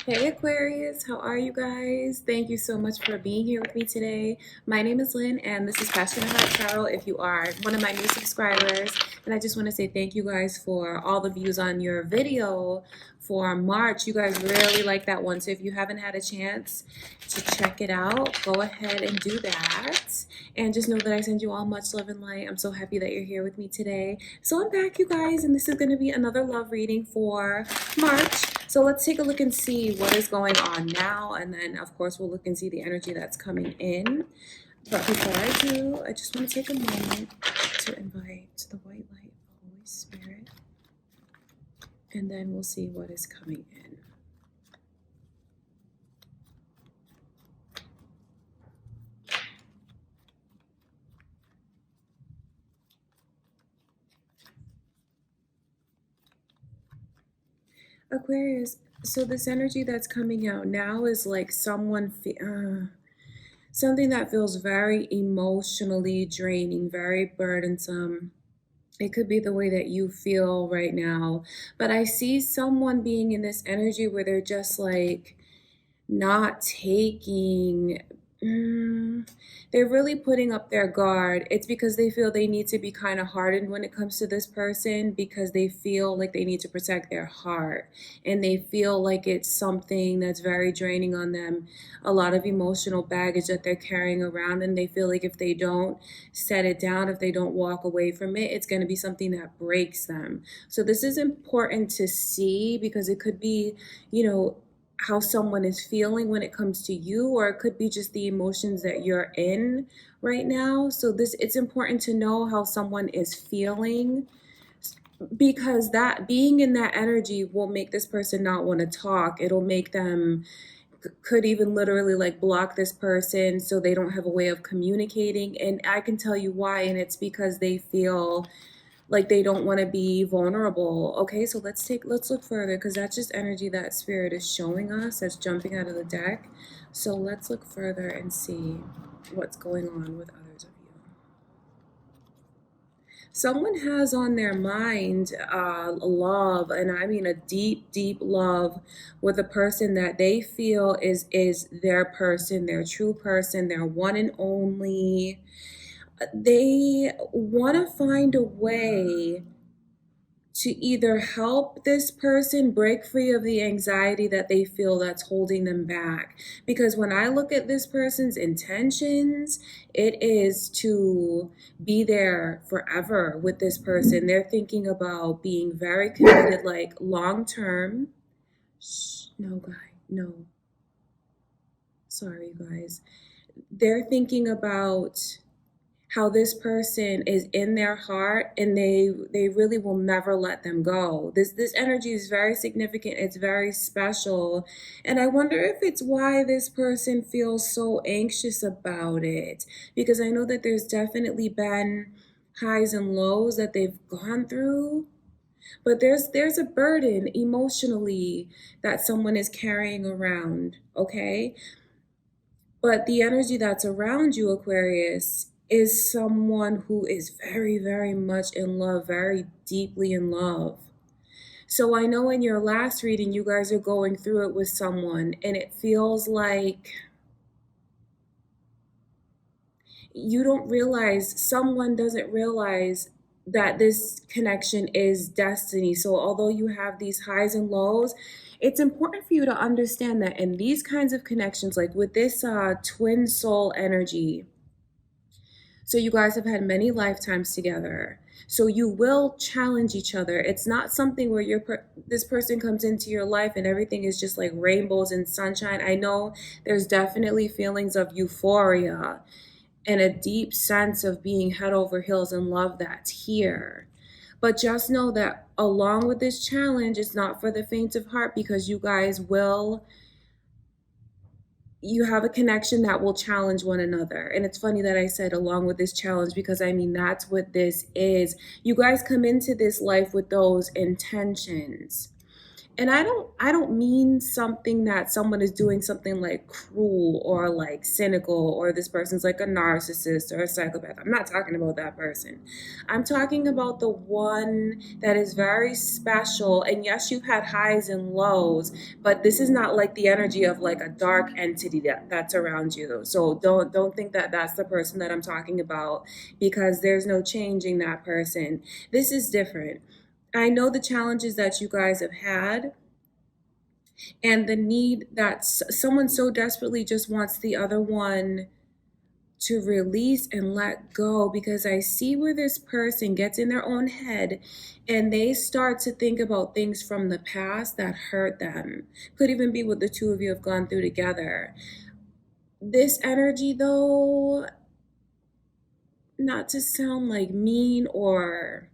Hey Aquarius, how are you guys? Thank you so much for being here with me today. My name is Lynn and this is Passionate Heart Tarot if you are one of my new subscribers. And I just want to say thank you guys for all the views on your video for March. You guys really like that one. So if you haven't had a chance to check it out, go ahead and do that. And just know that I send you all much love and light. I'm so happy that you're here with me today. So I'm back, you guys, and this is going to be another love reading for March. So let's take a look and see what is going on now. And then, of course, we'll look and see the energy that's coming in. But before I do, I just want to take a moment to invite the white light of the Holy Spirit. And then we'll see what is coming in. Aquarius, so this energy that's coming out now is like something that feels very emotionally draining, very burdensome. It could be the way that you feel right now, but I see someone being in this energy where they're just like not taking they're really putting up their guard. It's because they feel they need to be kind of hardened when it comes to this person because they feel like they need to protect their heart and they feel like it's something that's very draining on them, a lot of emotional baggage that they're carrying around, and they feel like if they don't set it down, if they don't walk away from it, it's going to be something that breaks them. So this is important to see because it could be, how someone is feeling when it comes to you, or it could be just the emotions that you're in right now. So it's important to know how someone is feeling, because that being in that energy will make this person not want to talk. It'll make them could even literally like block this person so they don't have a way of communicating. And I can tell you why, and it's because they feel like they don't want to be vulnerable. Okay, so let's look further, because that's just energy that spirit is showing us that's jumping out of the deck. So let's look further and see what's going on with others of you. Someone has on their mind love, and I mean a deep love, with a person that they feel is their person, their true person, their one and only. They want to find a way to either help this person break free of the anxiety that they feel that's holding them back. Because when I look at this person's intentions, it is to be there forever with this person. They're thinking about being very committed, like long term. No, guy, no. Sorry, guys. They're thinking about how this person is in their heart, and they really will never let them go. This energy is very significant. It's very special, and I wonder if it's why this person feels so anxious about it, because I know that there's definitely been highs and lows that they've gone through, but there's a burden emotionally that someone is carrying around. Okay, but the energy that's around you, Aquarius, is someone who is very, very much in love, very deeply in love. So I know in your last reading, you guys are going through it with someone, and it feels like someone doesn't realize that this connection is destiny. So although you have these highs and lows, it's important for you to understand that in these kinds of connections, like with this twin soul energy, so you guys have had many lifetimes together. So you will challenge each other. It's not something where this person comes into your life and everything is just like rainbows and sunshine. I know there's definitely feelings of euphoria and a deep sense of being head over heels in love that's here. But just know that along with this challenge, it's not for the faint of heart, because you have a connection that will challenge one another. And it's funny that I said along with this challenge, because I mean, that's what this is. You guys come into this life with those intentions. And I don't mean something that someone is doing something like cruel or like cynical, or this person's like a narcissist or a psychopath. I'm not talking about that person. I'm talking about the one that is very special. And yes, you've had highs and lows, but this is not like the energy of like a dark entity that's around you. So don't think that that's the person that I'm talking about, because there's no changing that person. This is different. I know the challenges that you guys have had, and the need that someone so desperately just wants the other one to release and let go, because I see where this person gets in their own head and they start to think about things from the past that hurt them. Could even be what the two of you have gone through together. This energy, though, not to sound like mean or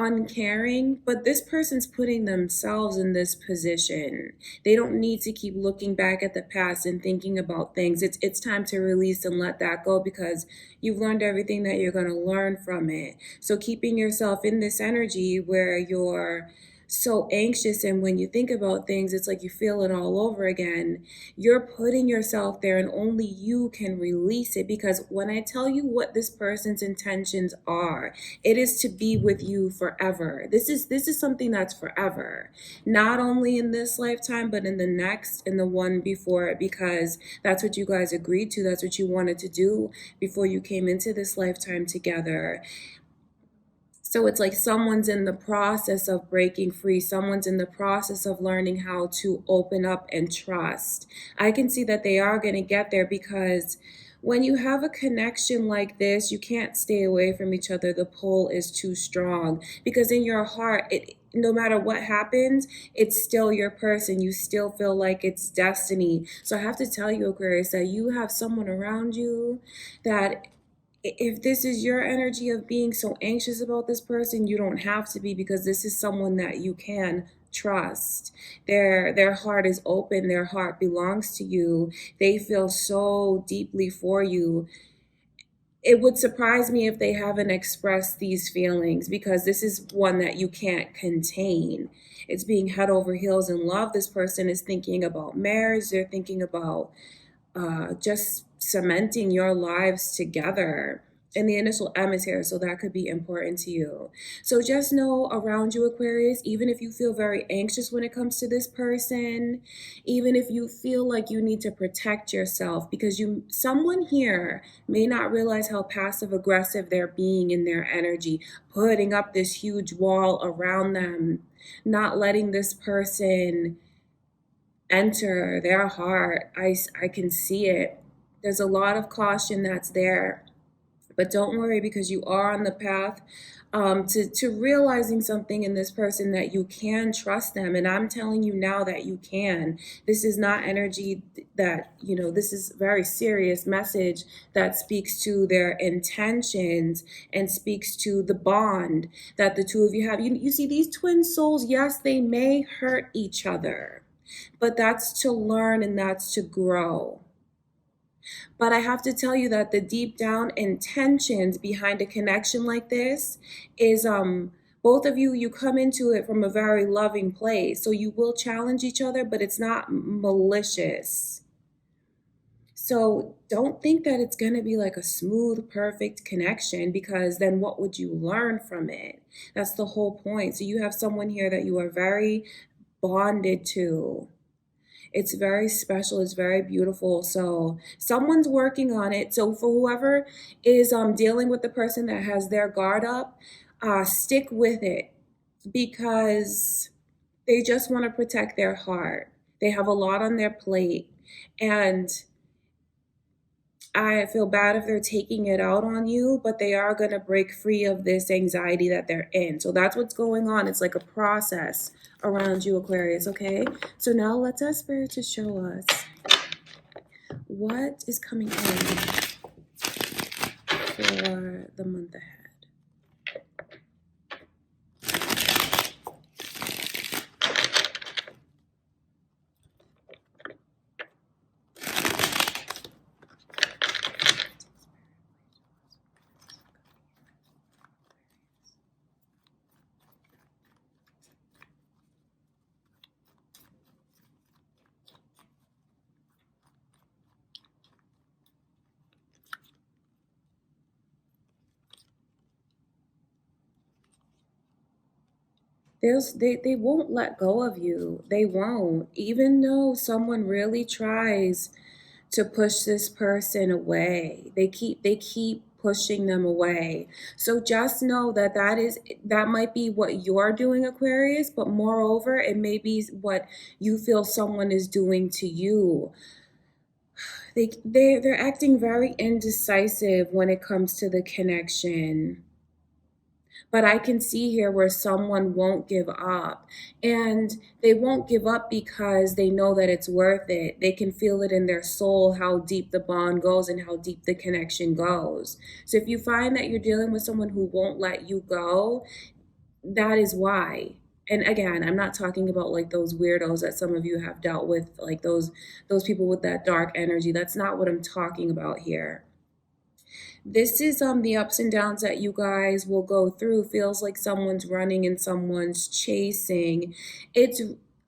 uncaring, but this person's putting themselves in this position. They don't need to keep looking back at the past and thinking about things. It's time to release and let that go, because you've learned everything that you're going to learn from it. So keeping yourself in this energy where you're so anxious, and when you think about things, it's like you feel it all over again. You're putting yourself there, and only you can release it, because when I tell you what this person's intentions are, it is to be with you forever. This is something that's forever, not only in this lifetime but in the next and the one before it, because that's what you guys agreed to. That's what you wanted to do before you came into this lifetime together. So it's like someone's in the process of breaking free. Someone's in the process of learning how to open up and trust. I can see that they are going to get there, because when you have a connection like this, you can't stay away from each other. The pull is too strong, because in your heart, no matter what happens, it's still your person. You still feel like it's destiny. So I have to tell you, Aquarius, that you have someone around you that, if this is your energy of being so anxious about this person, you don't have to be, because this is someone that you can trust. Their heart is open. Their heart belongs to you. They feel so deeply for you. It would surprise me if they haven't expressed these feelings, because this is one that you can't contain. It's being head over heels in love. This person is thinking about marriage. They're thinking about just cementing your lives together. And the initial M is here, so that could be important to you. So just know, around you, Aquarius, even if you feel very anxious when it comes to this person, even if you feel like you need to protect yourself, because someone here may not realize how passive aggressive they're being in their energy, putting up this huge wall around them, not letting this person enter their heart. I can see it. There's a lot of caution that's there, but don't worry, because you are on the path to realizing something in this person, that you can trust them. And I'm telling you now that you can. This is not energy that, this is very serious message that speaks to their intentions and speaks to the bond that the two of you have. You see, these twin souls, yes, they may hurt each other, but that's to learn and that's to grow. But I have to tell you that the deep down intentions behind a connection like this is both of you come into it from a very loving place. So you will challenge each other, but it's not malicious. So don't think that it's going to be like a smooth, perfect connection, because then what would you learn from it? That's the whole point. So you have someone here that you are very bonded to. It's very special. It's very beautiful. So someone's working on it. So for whoever is dealing with the person that has their guard up, stick with it, because they just want to protect their heart. They have a lot on their plate, and I feel bad if they're taking it out on you, but they are going to break free of this anxiety that they're in. So that's what's going on. It's like a process around you, Aquarius, okay? So now let's ask Spirit to show us what is coming in for the month ahead. They won't let go of you. They won't. Even though someone really tries to push this person away. They keep pushing them away. So just know that that might be what you're doing, Aquarius, but moreover, it may be what you feel someone is doing to you. They're acting very indecisive when it comes to the connection. But I can see here where someone won't give up. And they won't give up because they know that it's worth it. They can feel it in their soul how deep the bond goes and how deep the connection goes. So if you find that you're dealing with someone who won't let you go, that is why. And again, I'm not talking about like those weirdos that some of you have dealt with, like those people with that dark energy. That's not what I'm talking about here. This is the ups and downs that you guys will go through. Feels like someone's running and someone's chasing. It's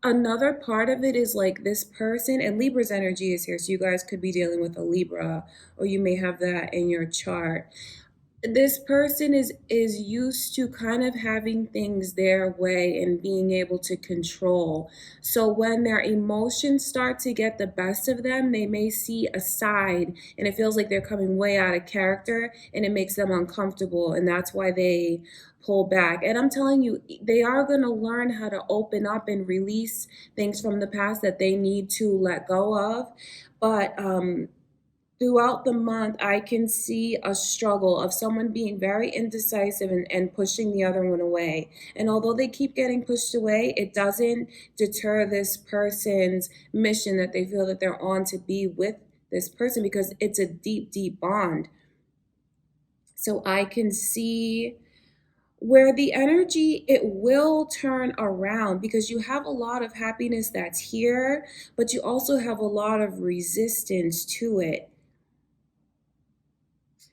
another part of it is like this person, and Libra's energy is here, so you guys could be dealing with a Libra, or you may have that in your chart. This person is used to kind of having things their way and being able to control. So when their emotions start to get the best of them, they may see a side and it feels like they're coming way out of character and it makes them uncomfortable, and that's why they pull back. And I'm telling you, they are going to learn how to open up and release things from the past that they need to let go of. But throughout the month, I can see a struggle of someone being very indecisive and pushing the other one away. And although they keep getting pushed away, it doesn't deter this person's mission that they feel that they're on to be with this person, because it's a deep, deep bond. So I can see where the energy, it will turn around, because you have a lot of happiness that's here, but you also have a lot of resistance to it.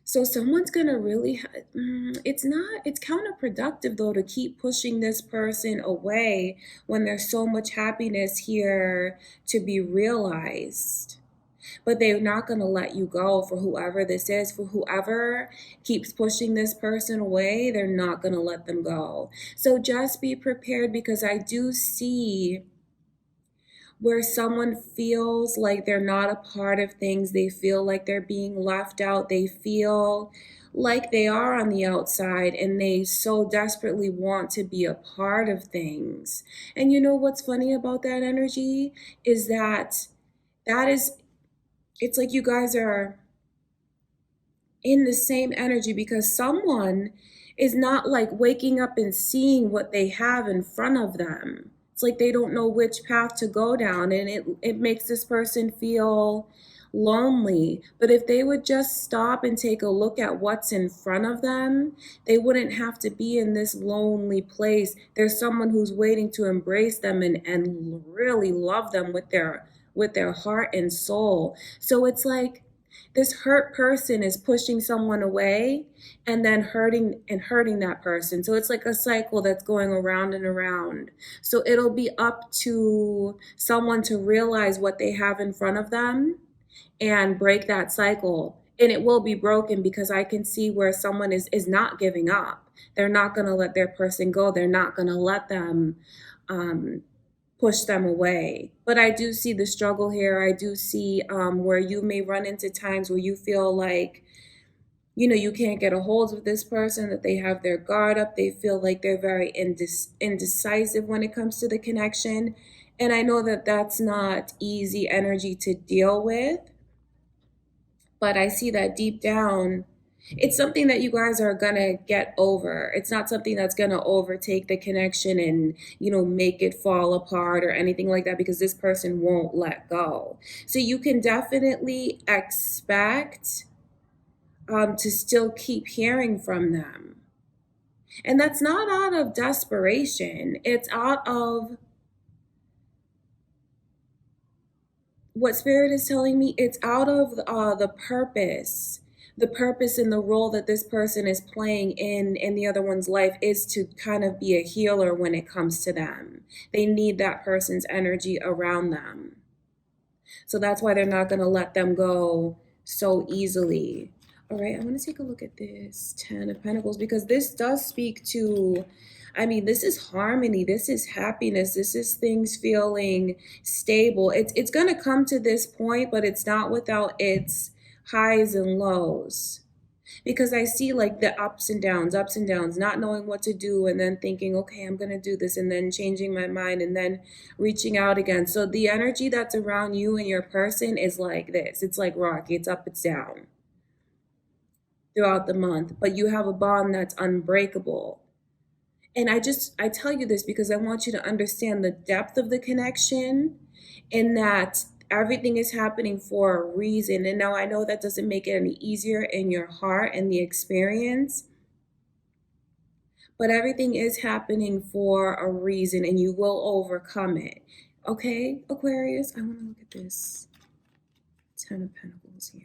So someone's gonna really, it's counterproductive though to keep pushing this person away when there's so much happiness here to be realized. But they're not gonna let you go for whoever this is. For whoever keeps pushing this person away, they're not gonna let them go. So just be prepared, because I do see where someone feels like they're not a part of things. They feel like they're being left out. They feel like they are on the outside and they so desperately want to be a part of things. And you know what's funny about that energy is that that is, it's like you guys are in the same energy, because someone is not like waking up and seeing what they have in front of them. It's like they don't know which path to go down, and it makes this person feel lonely. But if they would just stop and take a look at what's in front of them, they wouldn't have to be in this lonely place. There's someone who's waiting to embrace them and really love them with their heart and soul. So it's like this hurt person is pushing someone away and then hurting that person. So it's like a cycle that's going around and around. So it'll be up to someone to realize what they have in front of them and break that cycle. And it will be broken, because I can see where someone is not giving up. They're not going to let their person go. They're not going to let them push them away. But I do see the struggle here. I do see where you may run into times where you feel like, you know, you can't get a hold of this person, that they have their guard up. They feel like they're very indecisive when it comes to the connection. And I know that that's not easy energy to deal with, but I see that deep down, it's something that you guys are gonna get over. It's not something that's gonna overtake the connection and, you know, make it fall apart or anything like that, because this person won't let go. So you can definitely expect to still keep hearing from them. And that's not out of desperation. It's out of what Spirit is telling me. It's out of the purpose. The purpose and the role that this person is playing in the other one's life is to kind of be a healer when it comes to them. They need that person's energy around them. So that's why they're not going to let them go so easily. All right, I'm going to take a look at this 10 of Pentacles, because this does speak to, I mean, this is harmony, this is happiness, this is things feeling stable. It's going to come to this point, but it's not without its highs and lows. Because I see like the ups and downs, not knowing what to do, and then thinking, okay, I'm going to do this, and then changing my mind, and then reaching out again. So the energy that's around you and your person is like this. It's like rocky, it's up, it's down throughout the month, but you have a bond that's unbreakable. And I tell you this because I want you to understand the depth of the connection, in that everything is happening for a reason. And now I know that doesn't make it any easier in your heart and the experience, but everything is happening for a reason, and you will overcome it. Okay, Aquarius, I want to look at this Ten of Pentacles here.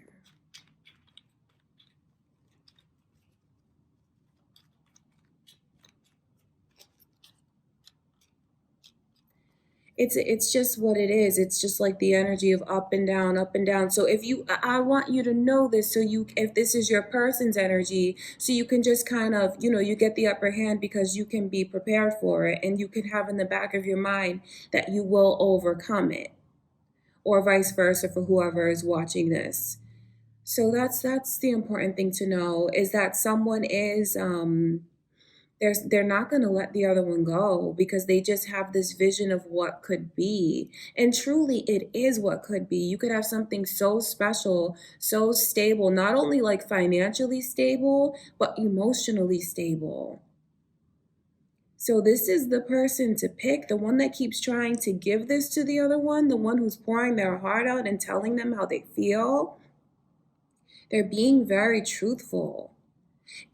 It's just what it is. It's just like the energy of up and down, up and down. So if you, I want you to know this, so you, if this is your person's energy, so you can just kind of, you get the upper hand, because you can be prepared for it, and you can have in the back of your mind that you will overcome it, or vice versa for whoever is watching this. So that's the important thing to know, is that someone is they're not going to let the other one go, because they just have this vision of what could be. And truly, it is what could be. You could have something so special, so stable, not only like financially stable, but emotionally stable. So this is the person to pick, the one that keeps trying to give this to the other one, the one who's pouring their heart out and telling them how they feel. They're being very truthful.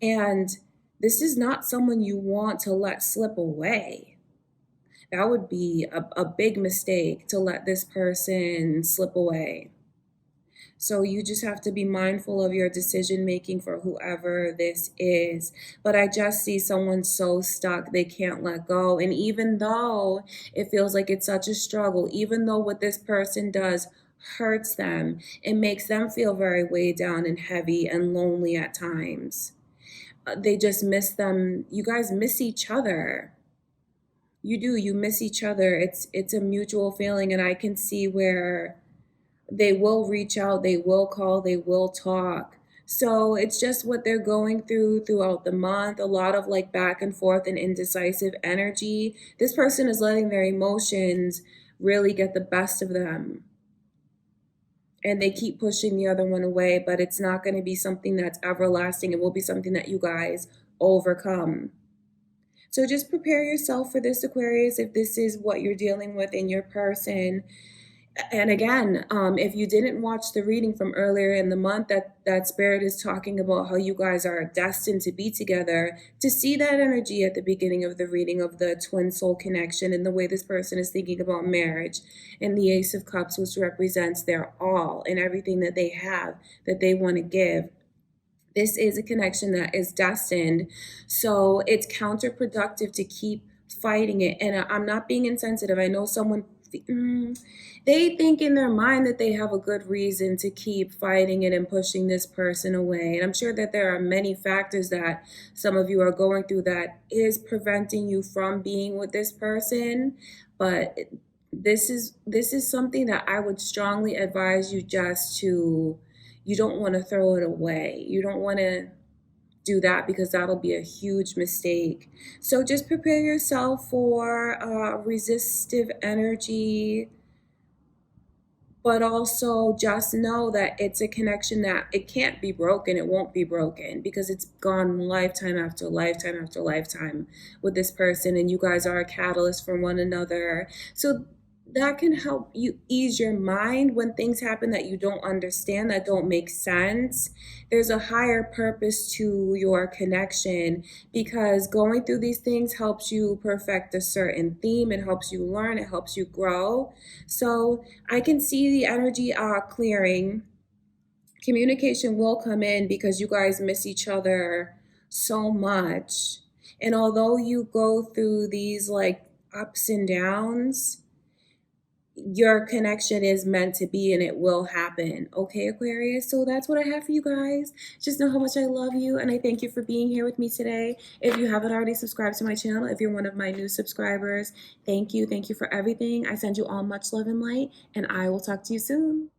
And this is not someone you want to let slip away. That would be a big mistake, to let this person slip away. So you just have to be mindful of your decision making for whoever this is. But I just see someone so stuck, they can't let go. And even though it feels like it's such a struggle, even though what this person does hurts them, it makes them feel very weighed down and heavy and lonely at times. They just miss them. You guys miss each other. You do. You miss each other. It's a mutual feeling, and I can see where they will reach out, they will call, they will talk. So it's just what they're going throughout the month. A lot of like back and forth and indecisive energy. This person is letting their emotions really get the best of them, and they keep pushing the other one away, but it's not going to be something that's everlasting. It will be something that you guys overcome. So just prepare yourself for this, Aquarius, if this is what you're dealing with in your person. And again, if you didn't watch the reading from earlier in the month, that spirit is talking about how you guys are destined to be together. To see that energy at the beginning of the reading of the twin soul connection, and the way this person is thinking about marriage, and the Ace of Cups, which represents their all and everything that they have, that they want to give. This is a connection that is destined. So it's counterproductive to keep fighting it. And I'm not being insensitive. I know someone, they think in their mind that they have a good reason to keep fighting it and pushing this person away. And I'm sure that there are many factors that some of you are going through that is preventing you from being with this person. But this is something that I would strongly advise you just to, you don't want to throw it away. You don't want to do that, because that'll be a huge mistake. So just prepare yourself for resistive energy, but also just know that it's a connection that it can't be broken. It won't be broken, because it's gone lifetime after lifetime after lifetime with this person, and you guys are a catalyst for one another. So that can help you ease your mind when things happen that you don't understand, that don't make sense. There's a higher purpose to your connection, because going through these things helps you perfect a certain theme. It helps you learn. It helps you grow. So I can see the energy clearing. Communication will come in, because you guys miss each other so much. And although you go through these like ups and downs, your connection is meant to be and it will happen. Okay, Aquarius? So that's what I have for you guys. Just know how much I love you and I thank you for being here with me today. If you haven't already subscribed to my channel, if you're one of my new subscribers, thank you. Thank you for everything. I send you all much love and light, and I will talk to you soon.